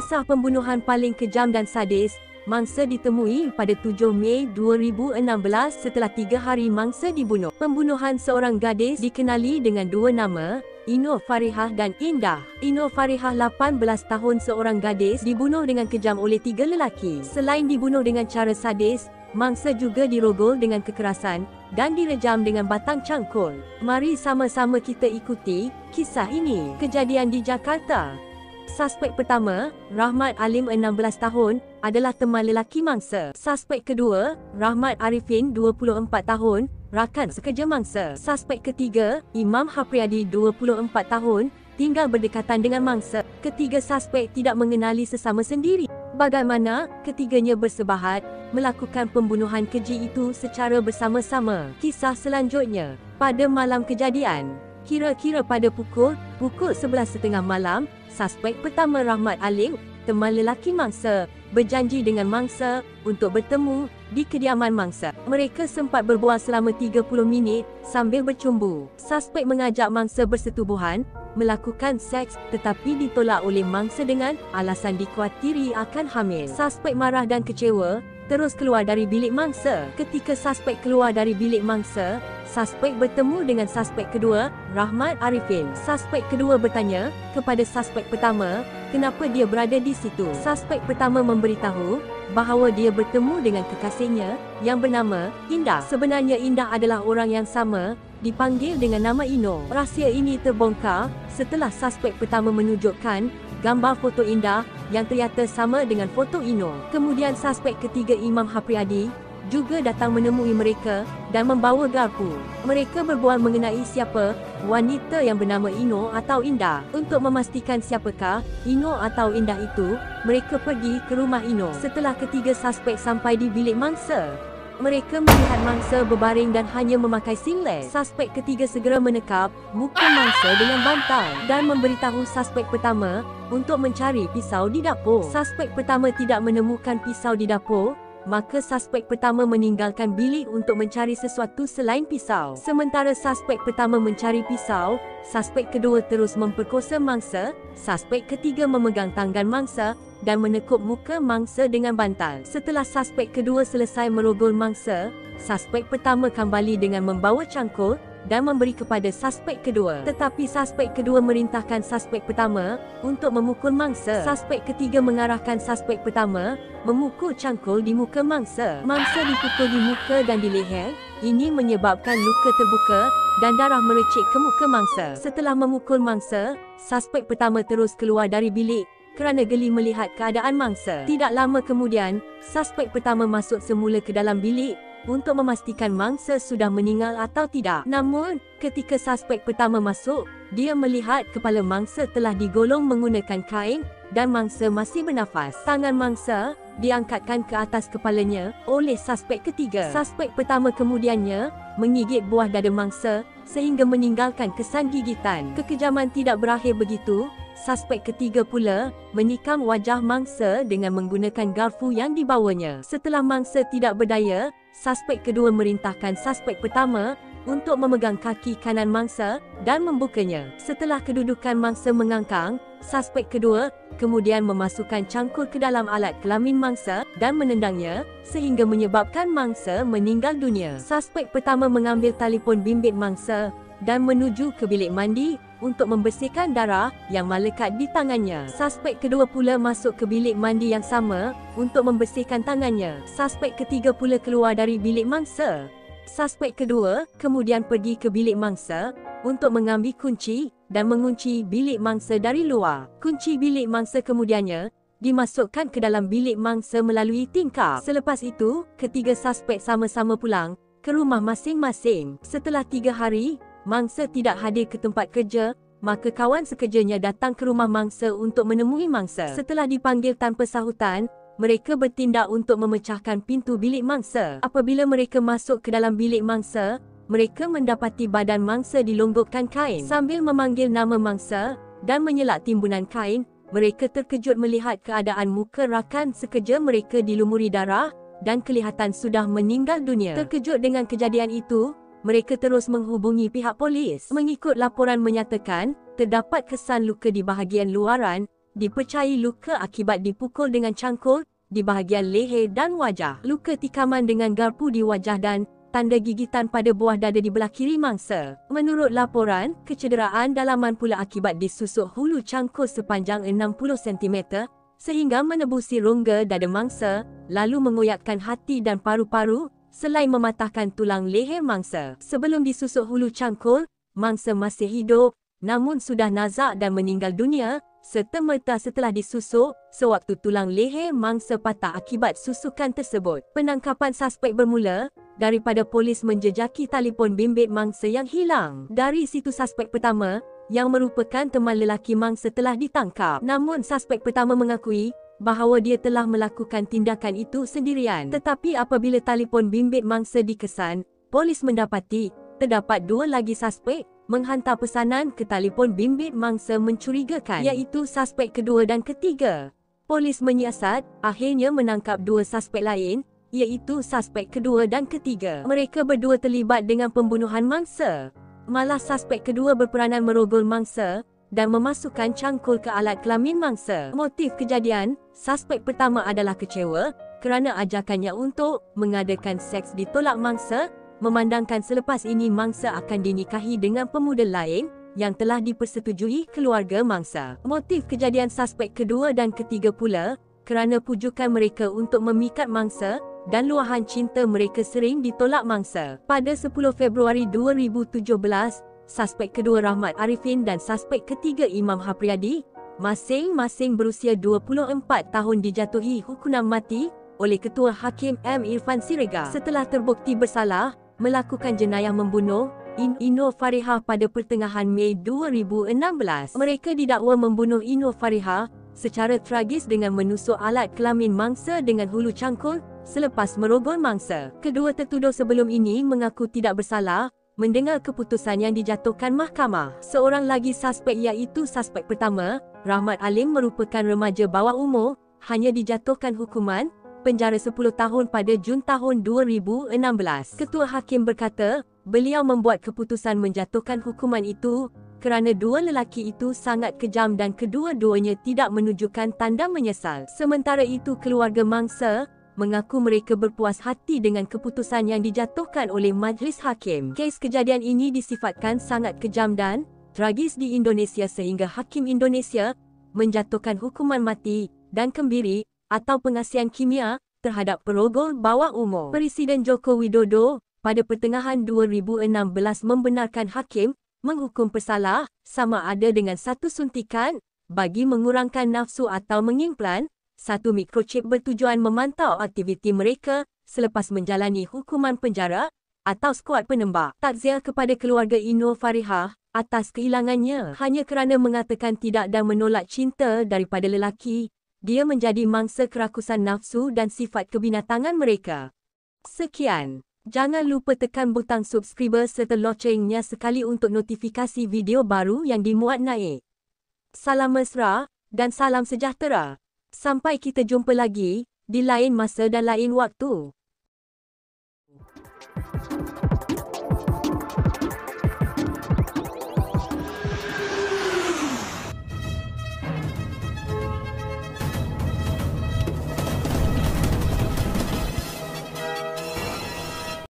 Kisah pembunuhan paling kejam dan sadis, mangsa ditemui pada 7 Mei 2016 setelah 3 hari mangsa dibunuh. Pembunuhan seorang gadis dikenali dengan dua nama, Ino Farihah dan Indah. Ino Farihah 18 tahun, seorang gadis, dibunuh dengan kejam oleh 3 lelaki. Selain dibunuh dengan cara sadis, mangsa juga dirogol dengan kekerasan dan direjam dengan batang cangkul. Mari sama-sama kita ikuti kisah ini. Kejadian di Jakarta. Suspek pertama, Rahmat Alim 16 tahun, adalah teman lelaki mangsa. Suspek kedua, Rahmat Arifin 24 tahun, rakan sekerja mangsa. Suspek ketiga, Imam Hapriadi 24 tahun, tinggal berdekatan dengan mangsa. Ketiga suspek tidak mengenali sesama sendiri. Bagaimana ketiganya bersebahat melakukan pembunuhan keji itu secara bersama-sama? Kisah selanjutnya, pada malam kejadian, kira-kira pada pukul 11.30 malam, suspek pertama Rahmat Alim, teman lelaki mangsa, berjanji dengan mangsa untuk bertemu di kediaman mangsa. Mereka sempat berbual selama 30 minit sambil bercumbu. Suspek mengajak mangsa bersetubuhan, melakukan seks, tetapi ditolak oleh mangsa dengan alasan dikhawatiri akan hamil. Suspek marah dan kecewa, terus keluar dari bilik mangsa. Ketika suspek keluar dari bilik mangsa, suspek bertemu dengan suspek kedua, Rahmat Arifin. Suspek kedua bertanya kepada suspek pertama, kenapa dia berada di situ. Suspek pertama memberitahu bahawa dia bertemu dengan kekasihnya yang bernama Indah. Sebenarnya Indah adalah orang yang sama, dipanggil dengan nama Ino. Rahsia ini terbongkar setelah suspek pertama menunjukkan gambar foto Indah yang ternyata sama dengan foto Ino. Kemudian suspek ketiga, Imam Hapriadi, juga datang menemui mereka dan membawa garpu. Mereka berbual mengenai siapa wanita yang bernama Ino atau Indah. Untuk memastikan siapakah Ino atau Indah itu, mereka pergi ke rumah Ino. Setelah ketiga suspek sampai di bilik mangsa, mereka melihat mangsa berbaring dan hanya memakai singlet. Suspek ketiga segera menekap muka mangsa dengan bantal dan memberitahu suspek pertama untuk mencari pisau di dapur. Suspek pertama tidak menemukan pisau di dapur, maka suspek pertama meninggalkan bilik untuk mencari sesuatu selain pisau. Sementara suspek pertama mencari pisau, suspek kedua terus memperkosa mangsa. Suspek ketiga memegang tangan mangsa dan menekuk muka mangsa dengan bantal. Setelah suspek kedua selesai merogol mangsa, suspek pertama kembali dengan membawa cangkul dan memberi kepada suspek kedua. Tetapi suspek kedua merintahkan suspek pertama untuk memukul mangsa. Suspek ketiga mengarahkan suspek pertama memukul cangkul di muka mangsa. Mangsa dipukul di muka dan di leher. Ini menyebabkan luka terbuka dan darah mericik ke muka mangsa. Setelah memukul mangsa, suspek pertama terus keluar dari bilik kerana geli melihat keadaan mangsa. Tidak lama kemudian, suspek pertama masuk semula ke dalam bilik untuk memastikan mangsa sudah meninggal atau tidak. Namun, ketika suspek pertama masuk, dia melihat kepala mangsa telah digolong menggunakan kain dan mangsa masih bernafas. Tangan mangsa diangkatkan ke atas kepalanya oleh suspek ketiga. Suspek pertama kemudiannya menggigit buah dada mangsa sehingga meninggalkan kesan gigitan. Kekejaman tidak berakhir begitu. Suspek ketiga pula menikam wajah mangsa dengan menggunakan garpu yang dibawanya. Setelah mangsa tidak berdaya, suspek kedua merintahkan suspek pertama untuk memegang kaki kanan mangsa dan membukanya. Setelah kedudukan mangsa mengangkang, suspek kedua kemudian memasukkan cangkul ke dalam alat kelamin mangsa dan menendangnya sehingga menyebabkan mangsa meninggal dunia. Suspek pertama mengambil telefon bimbit mangsa dan menuju ke bilik mandi untuk membersihkan darah yang melekat di tangannya. Suspek kedua pula masuk ke bilik mandi yang sama untuk membersihkan tangannya. Suspek ketiga pula keluar dari bilik mangsa. Suspek kedua kemudian pergi ke bilik mangsa untuk mengambil kunci dan mengunci bilik mangsa dari luar. Kunci bilik mangsa kemudiannya dimasukkan ke dalam bilik mangsa melalui tingkap. Selepas itu, ketiga suspek sama-sama pulang ke rumah masing-masing. Setelah 3 hari, mangsa tidak hadir ke tempat kerja, maka kawan sekerjanya datang ke rumah mangsa untuk menemui mangsa. Setelah dipanggil tanpa sahutan, mereka bertindak untuk memecahkan pintu bilik mangsa. Apabila mereka masuk ke dalam bilik mangsa, mereka mendapati badan mangsa dilonggokkan kain. Sambil memanggil nama mangsa dan menyelak timbunan kain, mereka terkejut melihat keadaan muka rakan sekerja mereka dilumuri darah dan kelihatan sudah meninggal dunia. Terkejut dengan kejadian itu, mereka terus menghubungi pihak polis. Mengikut laporan menyatakan, terdapat kesan luka di bahagian luaran dipercayai luka akibat dipukul dengan cangkul di bahagian leher dan wajah. Luka tikaman dengan garpu di wajah dan tanda gigitan pada buah dada di belah kiri mangsa. Menurut laporan, kecederaan dalaman pula akibat disusuk hulu cangkul sepanjang 60 cm sehingga menebusi rongga dada mangsa, lalu mengoyakkan hati dan paru-paru selain mematahkan tulang leher mangsa. Sebelum disusuk hulu cangkul, mangsa masih hidup namun sudah nazak dan meninggal dunia serta-merta setelah disusuk sewaktu tulang leher mangsa patah akibat susukan tersebut. Penangkapan suspek bermula daripada polis menjejaki telefon bimbit mangsa yang hilang. Dari situ suspek pertama yang merupakan teman lelaki mangsa telah ditangkap. Namun suspek pertama mengakui bahawa dia telah melakukan tindakan itu sendirian. Tetapi apabila telefon bimbit mangsa dikesan, polis mendapati terdapat dua lagi suspek menghantar pesanan ke telefon bimbit mangsa mencurigakan, iaitu suspek kedua dan ketiga. Polis menyiasat, akhirnya menangkap dua suspek lain, iaitu suspek kedua dan ketiga. Mereka berdua terlibat dengan pembunuhan mangsa. Malah suspek kedua berperanan merogol mangsa dan memasukkan cangkul ke alat kelamin mangsa. Motif kejadian, suspek pertama adalah kecewa kerana ajakannya untuk mengadakan seks ditolak mangsa, memandangkan selepas ini mangsa akan dinikahi dengan pemuda lain yang telah dipersetujui keluarga mangsa. Motif kejadian suspek kedua dan ketiga pula kerana pujukan mereka untuk memikat mangsa dan luahan cinta mereka sering ditolak mangsa. Pada 10 Februari 2017, suspek kedua Rahmat Arifin dan suspek ketiga Imam Hapriadi, masing-masing berusia 24 tahun dijatuhi hukuman mati oleh Ketua Hakim M. Irfan Siregar setelah terbukti bersalah melakukan jenayah membunuh Ino Farihah pada pertengahan Mei 2016. Mereka didakwa membunuh Ino Farihah secara tragis dengan menusuk alat kelamin mangsa dengan hulu cangkul selepas merogol mangsa. Kedua tertuduh sebelum ini mengaku tidak bersalah mendengar keputusan yang dijatuhkan mahkamah. Seorang lagi suspek iaitu suspek pertama, Rahmat Alim merupakan remaja bawah umur, hanya dijatuhkan hukuman penjara 10 tahun pada Jun tahun 2016. Ketua Hakim berkata, beliau membuat keputusan menjatuhkan hukuman itu kerana dua lelaki itu sangat kejam dan kedua-duanya tidak menunjukkan tanda menyesal. Sementara itu keluarga mangsa mengaku mereka berpuas hati dengan keputusan yang dijatuhkan oleh Majlis Hakim. Kes kejadian ini disifatkan sangat kejam dan tragis di Indonesia sehingga Hakim Indonesia menjatuhkan hukuman mati dan kebiri atau pengasihan kimia terhadap perogol bawah umur. Presiden Joko Widodo pada pertengahan 2016 membenarkan hakim menghukum pesalah sama ada dengan satu suntikan bagi mengurangkan nafsu atau mengimplan, satu mikrochip bertujuan memantau aktiviti mereka selepas menjalani hukuman penjara atau skuad penembak. Takziah kepada keluarga Ino Farihah atas kehilangannya hanya kerana mengatakan tidak dan menolak cinta daripada lelaki. Dia menjadi mangsa kerakusan nafsu dan sifat kebinatangan mereka. Sekian. Jangan lupa tekan butang subscribe serta loncengnya sekali untuk notifikasi video baru yang dimuat naik. Salam mesra dan salam sejahtera. Sampai kita jumpa lagi di lain masa dan lain waktu.